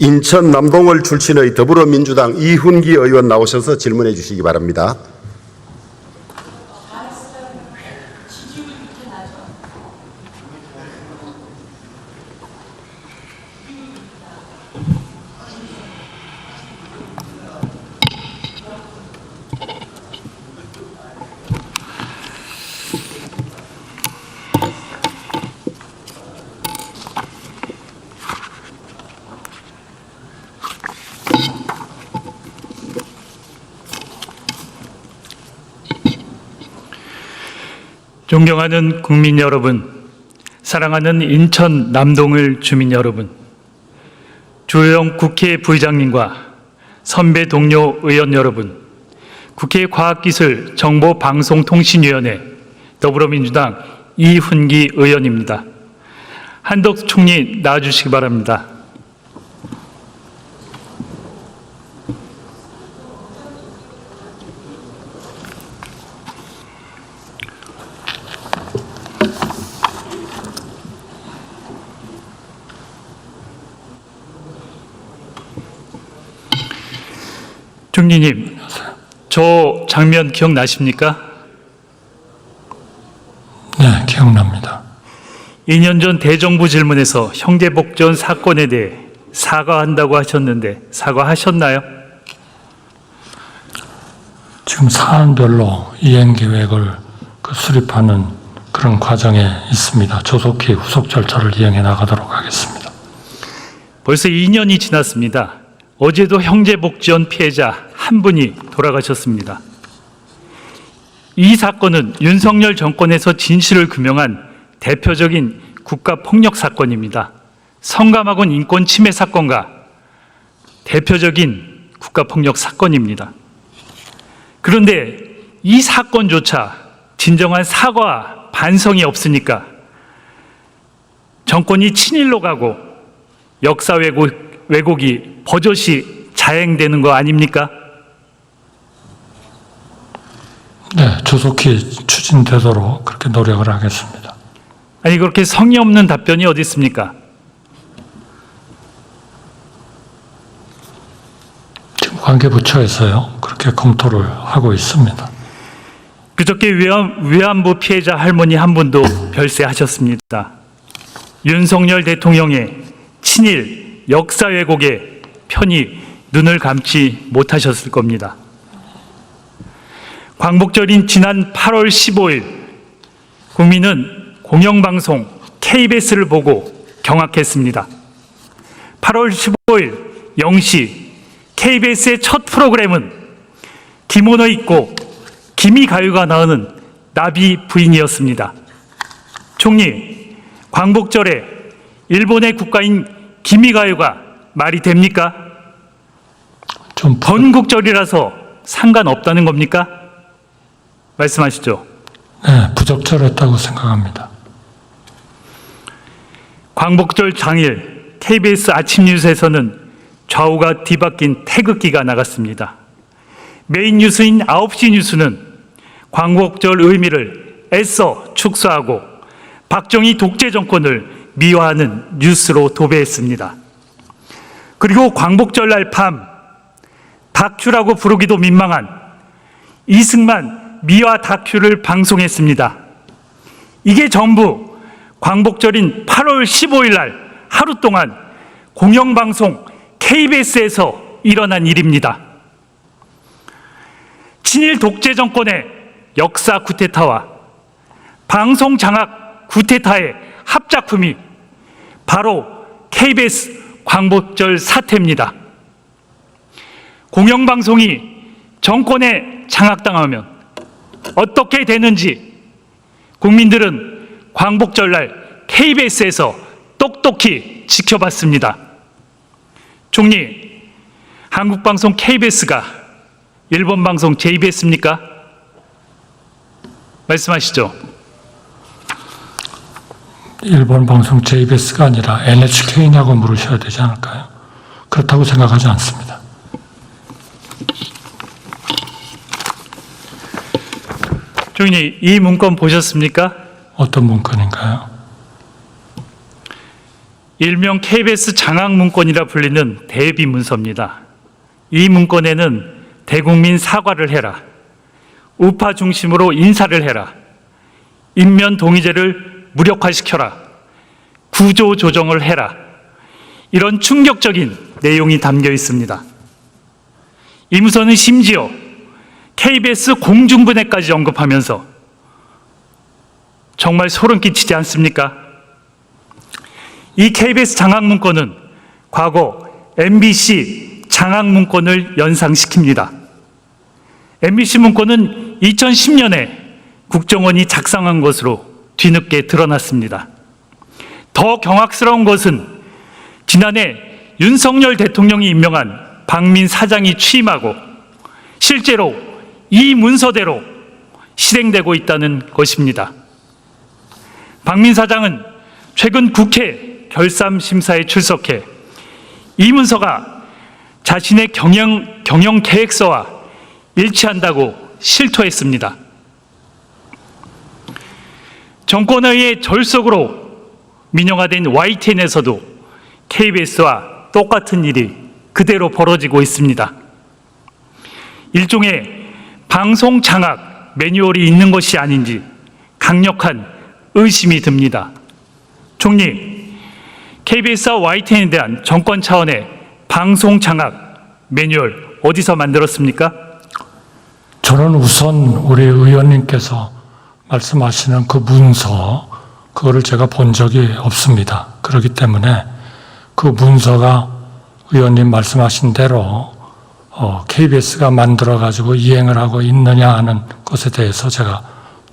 인천 남동을 출신의 더불어민주당 이훈기 의원 나오셔서 질문해 주시기 바랍니다. 존경하는 국민 여러분, 사랑하는 인천 남동을 주민 여러분, 주호영 국회 부의장님과 선배 동료 의원 여러분, 국회 과학기술정보방송통신위원회 더불어민주당 이훈기 의원입니다. 한덕수 총리 나와주시기 바랍니다. 총리님, 저 장면 기억나십니까? 네, 기억납니다. 2년 전 대정부 질문에서 형제복전 사건에 대해 사과한다고 하셨는데 사과하셨나요? 지금 사안별로 이행계획을 수립하는 그런 과정에 있습니다. 조속히 후속 절차를 이행해 나가도록 하겠습니다. 벌써 2년이 지났습니다. 어제도 형제복지원 피해자 한 분이 돌아가셨습니다. 이 사건은 윤석열 정권에서 진실을 규명한 대표적인 국가폭력 사건입니다. 성감학원 인권 침해 사건과 대표적인 국가폭력 사건입니다. 그런데 이 사건조차 진정한 사과, 반성이 없으니까 정권이 친일로 가고 역사 왜곡이 버젓이 자행되는 거 아닙니까? 네, 조속히 추진되도록 그렇게 노력을 하겠습니다. 아니, 그렇게 성의 없는 답변이 어디 있습니까? 지금 관계부처에서요, 그렇게 검토를 하고 있습니다. 그저께 위안부 피해자 할머니 한 분도 별세하셨습니다. 윤석열 대통령의 친일 역사 왜곡에 편히 눈을 감지 못하셨을 겁니다. 광복절인 지난 8월 15일 국민은 공영방송 KBS를 보고 경악했습니다. 8월 15일 0시 KBS의 첫 프로그램은 기모노 입고 기미가요가 나오는 나비 부인이었습니다. 총리, 광복절에 일본의 국가인 기미가요가 말이 됩니까? 건국절이라서 상관없다는 겁니까? 말씀하시죠. 네, 부적절했다고 생각합니다. 광복절 당일 KBS 아침 뉴스에서는 좌우가 뒤바뀐 태극기가 나갔습니다. 메인 뉴스인 9시 뉴스는 광복절 의미를 애써 축소하고 박정희 독재 정권을 미화하는 뉴스로 도배했습니다. 그리고 광복절 날 밤 다큐라고 부르기도 민망한 이승만 미화 다큐를 방송했습니다. 이게 전부 광복절인 8월 15일 날 하루 동안 공영방송 KBS에서 일어난 일입니다. 친일 독재 정권의 역사 쿠데타와 방송 장악 쿠데타의 합작품이 바로 KBS 광복절 사태입니다. 공영방송이 정권에 장악당하면 어떻게 되는지 국민들은 광복절날 KBS에서 똑똑히 지켜봤습니다. 총리, 한국방송 KBS가 일본 방송 JBS입니까? 말씀하시죠. 일본 방송 JBS가 아니라 NHK냐고 물으셔야 되지 않을까요? 그렇다고 생각하지 않습니다. 총리, 이 문건 보셨습니까? 어떤 문건인가요? 일명 KBS 장악 문건이라 불리는 대비 문서입니다. 이 문건에는 대국민 사과를 해라, 우파 중심으로 인사를 해라, 인면 동의제를 무력화시켜라, 구조 조정을 해라, 이런 충격적인 내용이 담겨 있습니다. 이 문서는 심지어 KBS 공중분해까지 언급하면서 정말 소름 끼치지 않습니까? 이 KBS 장악문건은 과거 MBC 장악문건을 연상시킵니다. MBC 문건은 2010년에 국정원이 작성한 것으로 뒤늦게 드러났습니다. 더 경악스러운 것은 지난해 윤석열 대통령이 임명한 박민 사장이 취임하고 실제로 이 문서대로 실행되고 있다는 것입니다. 박민 사장은 최근 국회 결삼심사에 출석해 이 문서가 자신의 경영 계획서와 일치한다고 실토했습니다. 정권에 의해 졸속으로 민영화된 YTN에서도 KBS와 똑같은 일이 그대로 벌어지고 있습니다. 일종의 방송 장악 매뉴얼이 있는 것이 아닌지 강력한 의심이 듭니다. 총리, KBS와 YTN에 대한 정권 차원의 방송 장악 매뉴얼 어디서 만들었습니까? 저는 우선 우리 의원님께서 말씀하시는 그 문서, 그거를 제가 본 적이 없습니다. 그렇기 때문에 그 문서가 의원님 말씀하신 대로 KBS가 만들어가지고 이행을 하고 있느냐 하는 것에 대해서 제가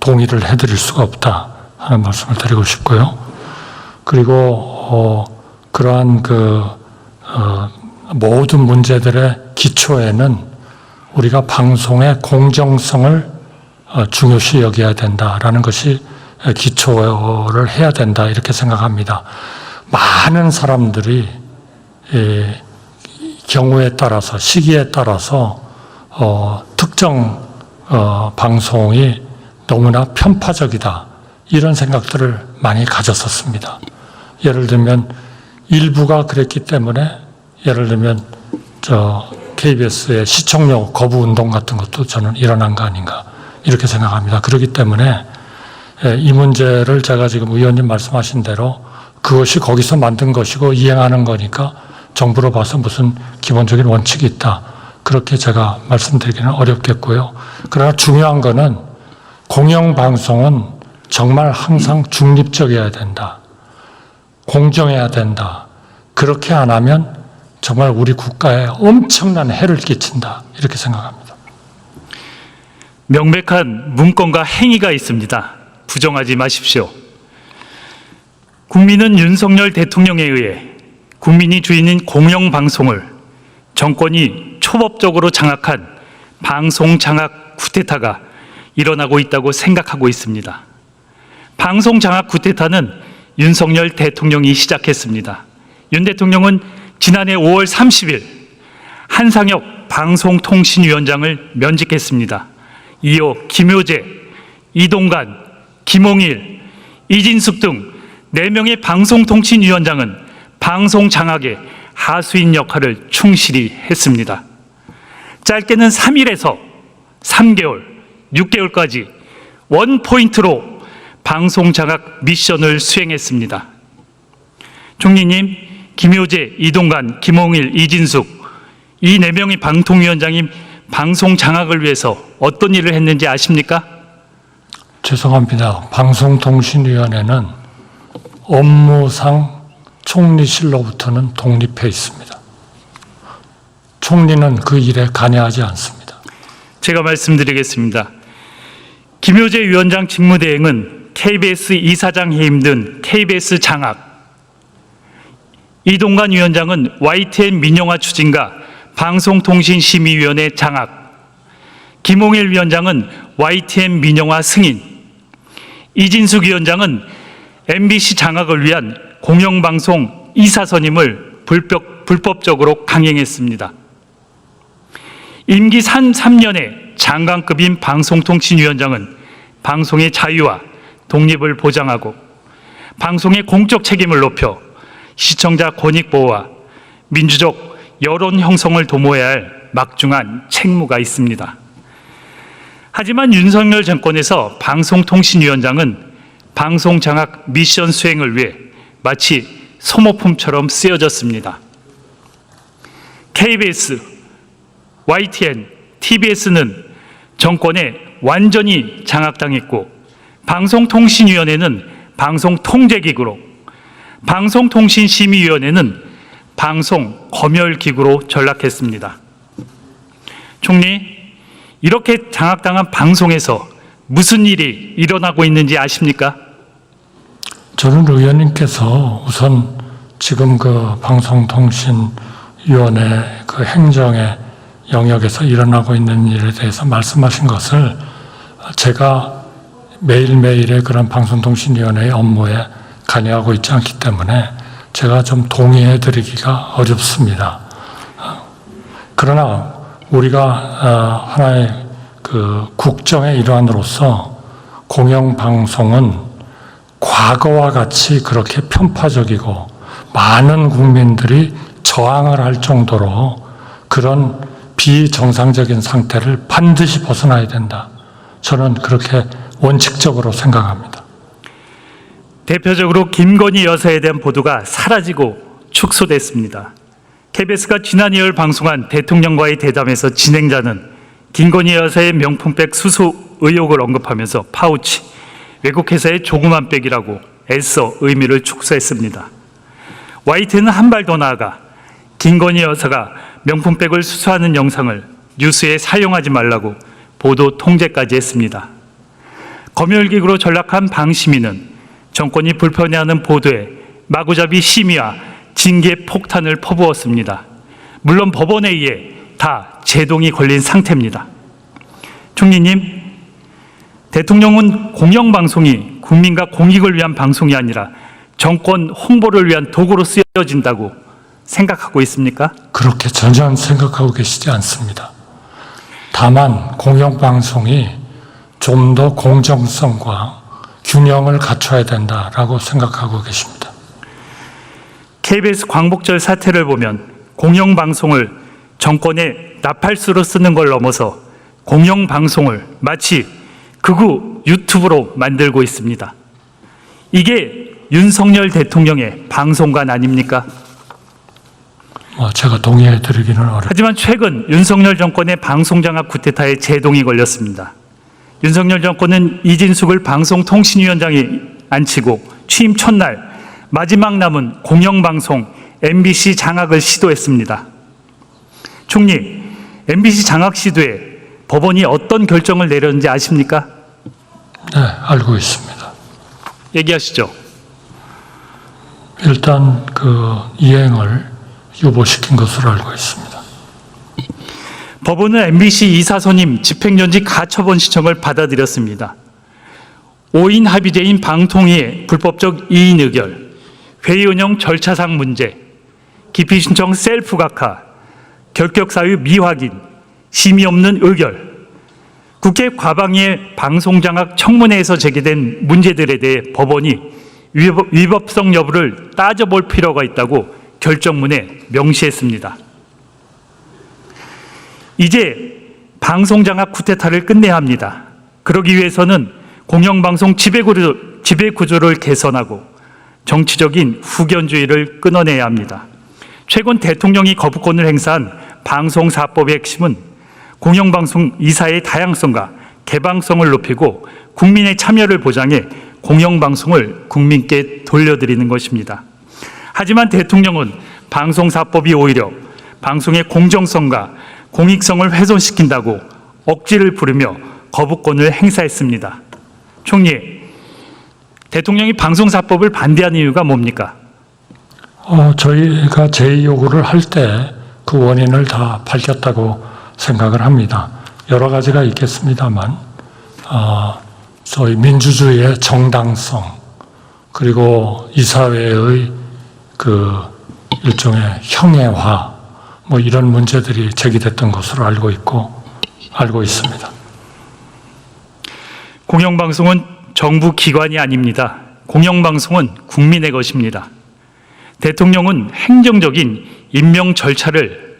동의를 해드릴 수가 없다 하는 말씀을 드리고 싶고요. 그리고 그러한 모든 문제들의 기초에는 우리가 방송의 공정성을 중요시 여겨야 된다라는 것이 기초를 해야 된다 이렇게 생각합니다. 많은 사람들이 경우에 따라서 시기에 따라서 특정 방송이 너무나 편파적이다 이런 생각들을 많이 가졌었습니다. 예를 들면 일부가 그랬기 때문에 예를 들면 KBS의 시청료 거부 운동 같은 것도 저는 일어난 거 아닌가 이렇게 생각합니다. 그렇기 때문에 이 문제를 제가 지금 의원님 말씀하신 대로 그것이 거기서 만든 것이고 이행하는 거니까 정부로 봐서 무슨 기본적인 원칙이 있다. 그렇게 제가 말씀드리기는 어렵겠고요. 그러나 중요한 거는 공영방송은 정말 항상 중립적이어야 된다. 공정해야 된다. 그렇게 안 하면 정말 우리 국가에 엄청난 해를 끼친다. 이렇게 생각합니다. 명백한 문건과 행위가 있습니다. 부정하지 마십시오. 국민은 윤석열 대통령에 의해 국민이 주인인 공영방송을 정권이 초법적으로 장악한 방송 장악 쿠데타가 일어나고 있다고 생각하고 있습니다. 방송 장악 쿠데타는 윤석열 대통령이 시작했습니다. 윤 대통령은 지난해 5월 30일 한상혁 방송통신위원장을 면직했습니다. 이어 김효재, 이동관, 김홍일, 이진숙 등 4명의 방송통신위원장은 방송 장악의 하수인 역할을 충실히 했습니다. 짧게는 3일에서 3개월, 6개월까지 원포인트로 방송 장악 미션을 수행했습니다. 총리님, 김효재, 이동관, 김홍일, 이진숙 이 4명의 방통위원장이 방송 장악을 위해서 어떤 일을 했는지 아십니까? 죄송합니다. 방송통신위원회는 업무상 총리실로부터는 독립해 있습니다. 총리는 그 일에 관여하지 않습니다. 제가 말씀드리겠습니다. 김효재 위원장 직무대행은 KBS 이사장 해임 등 KBS 장악, 이동관 위원장은 YTN 민영화 추진과 방송통신심의위원회 장악, 김홍일 위원장은 YTN 민영화 승인, 이진숙 위원장은 MBC 장악을 위한 공영방송 이사 선임을 불법적으로 강행했습니다. 임기 3년의 장관급인 방송통신위원장은 방송의 자유와 독립을 보장하고 방송의 공적 책임을 높여 시청자 권익 보호와 민주적 여론 형성을 도모해야 할 막중한 책무가 있습니다. 하지만 윤석열 정권에서 방송통신위원장은 방송장악 미션 수행을 위해 마치 소모품처럼 쓰여졌습니다. KBS, YTN, TBS는 정권에 완전히 장악당했고 방송통신위원회는 방송통제기구로, 방송통신심의위원회는 방송검열기구로 전락했습니다. 총리, 이렇게 장악당한 방송에서 무슨 일이 일어나고 있는지 아십니까? 저는 의원님께서 우선 지금 그 방송통신위원회 그 행정의 영역에서 일어나고 있는 일에 대해서 말씀하신 것을 제가 매일매일의 그런 방송통신위원회의 업무에 관여하고 있지 않기 때문에 제가 좀 동의해 드리기가 어렵습니다. 그러나 우리가 하나의 그 국정의 일환으로서 공영방송은 과거와 같이 그렇게 편파적이고 많은 국민들이 저항을 할 정도로 그런 비정상적인 상태를 반드시 벗어나야 된다. 저는 그렇게 원칙적으로 생각합니다. 대표적으로 김건희 여사에 대한 보도가 사라지고 축소됐습니다. KBS가 지난 2월 방송한 대통령과의 대담에서 진행자는 김건희 여사의 명품백 수수 의혹을 언급하면서 파우치, 외국 회사의 조그만 백이라고 애써 의미를 축소했습니다. YTN은 한 발 더 나아가 김건희 여사가 명품백을 수수하는 영상을 뉴스에 사용하지 말라고 보도 통제까지 했습니다. 검열기구로 전락한 방심위는 정권이 불편해하는 보도에 마구잡이 심의와 징계 폭탄을 퍼부었습니다. 물론 법원에 의해 다 제동이 걸린 상태입니다. 총리님, 대통령은 공영방송이 국민과 공익을 위한 방송이 아니라 정권 홍보를 위한 도구로 쓰여진다고 생각하고 있습니까? 그렇게 전혀 생각하고 계시지 않습니다. 다만 공영방송이 좀 더 공정성과 균형을 갖춰야 된다라고 생각하고 계십니다. KBS 광복절 사태를 보면 공영방송을 정권의 나팔수로 쓰는 걸 넘어서 공영방송을 마치 극우 유튜브로 만들고 있습니다. 이게 윤석열 대통령의 방송관 아닙니까? 제가 동의해 드리기는 어렵습니다. 하지만 최근 윤석열 정권의 방송장악 쿠데타에 제동이 걸렸습니다. 윤석열 정권은 이진숙을 방송통신위원장에 앉히고 취임 첫날 마지막 남은 공영방송 MBC 장악을 시도했습니다. 총리, MBC 장악 시도에 법원이 어떤 결정을 내렸는지 아십니까? 네, 알고 있습니다. 얘기하시죠. 일단 그 이행을 유보시킨 것으로 알고 있습니다. 법원은 MBC 이사선임 집행정지 가처분 신청을 받아들였습니다. 5인 합의제인 방통위의 불법적 이인 의결, 회의 운영 절차상 문제, 기피 신청 셀프 각하, 결격 사유 미확인, 심의 없는 의결, 국회 과방위의 방송장악 청문회에서 제기된 문제들에 대해 법원이 위법성 여부를 따져볼 필요가 있다고 결정문에 명시했습니다. 이제 방송장악 쿠데타를 끝내야 합니다. 그러기 위해서는 공영방송 지배구조를 개선하고 정치적인 후견주의를 끊어내야 합니다. 최근 대통령이 거부권을 행사한 방송사법의 핵심은 공영방송 이사의 다양성과 개방성을 높이고 국민의 참여를 보장해 공영방송을 국민께 돌려드리는 것입니다. 하지만 대통령은 방송사법이 오히려 방송의 공정성과 공익성을 훼손시킨다고 억지를 부르며 거부권을 행사했습니다. 총리, 대통령이 방송사법을 반대하는 이유가 뭡니까? 저희가 제2요구를 할 때 그 원인을 다 밝혔다고 생각을 합니다. 여러 가지가 있겠습니다만 저희 민주주의의 정당성 그리고 이사회의 그 일종의 형해화 이런 문제들이 제기됐던 것으로 알고 있습니다. 공영방송은 정부 기관이 아닙니다. 공영방송은 국민의 것입니다. 대통령은 행정적인 임명 절차를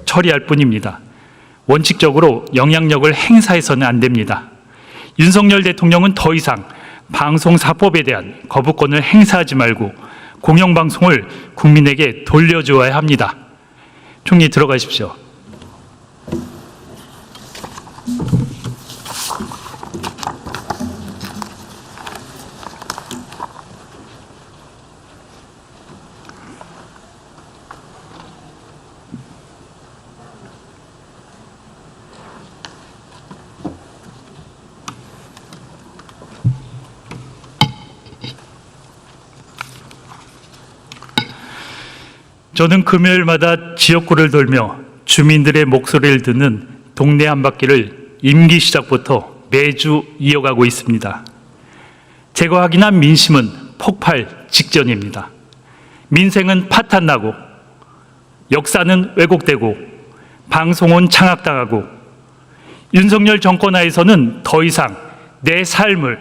처리할 뿐입니다. 원칙적으로 영향력을 행사해서는 안 됩니다. 윤석열 대통령은 더 이상 방송사법에 대한 거부권을 행사하지 말고 공영방송을 국민에게 돌려주어야 합니다. 총리 들어가십시오. 저는 금요일마다 지역구를 돌며 주민들의 목소리를 듣는 동네 한바퀴를 임기 시작부터 매주 이어가고 있습니다. 제가 확인한 민심은 폭발 직전입니다. 민생은 파탄나고 역사는 왜곡되고 방송은 장악당하고 윤석열 정권 하에서는 더 이상 내 삶을,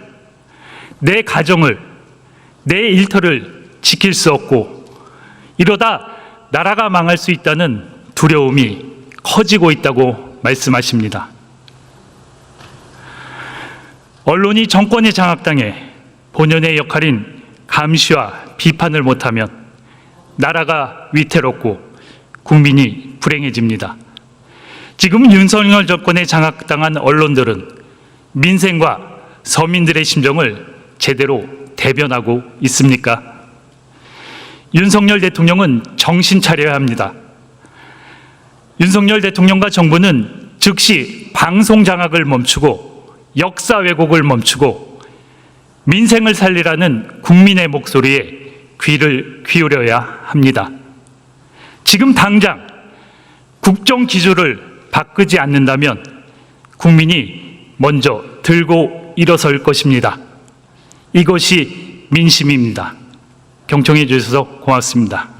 내 가정을, 내 일터를 지킬 수 없고 이러다 나라가 망할 수 있다는 두려움이 커지고 있다고 말씀하십니다. 언론이 정권에 장악당해 본연의 역할인 감시와 비판을 못하면 나라가 위태롭고 국민이 불행해집니다. 지금 윤석열 정권에 장악당한 언론들은 민생과 서민들의 심정을 제대로 대변하고 있습니까? 윤석열 대통령은 정신 차려야 합니다. 윤석열 대통령과 정부는 즉시 방송 장악을 멈추고 역사 왜곡을 멈추고 민생을 살리라는 국민의 목소리에 귀를 기울여야 합니다. 지금 당장 국정 기조를 바꾸지 않는다면 국민이 먼저 들고 일어설 것입니다. 이것이 민심입니다. 경청해 주셔서 고맙습니다.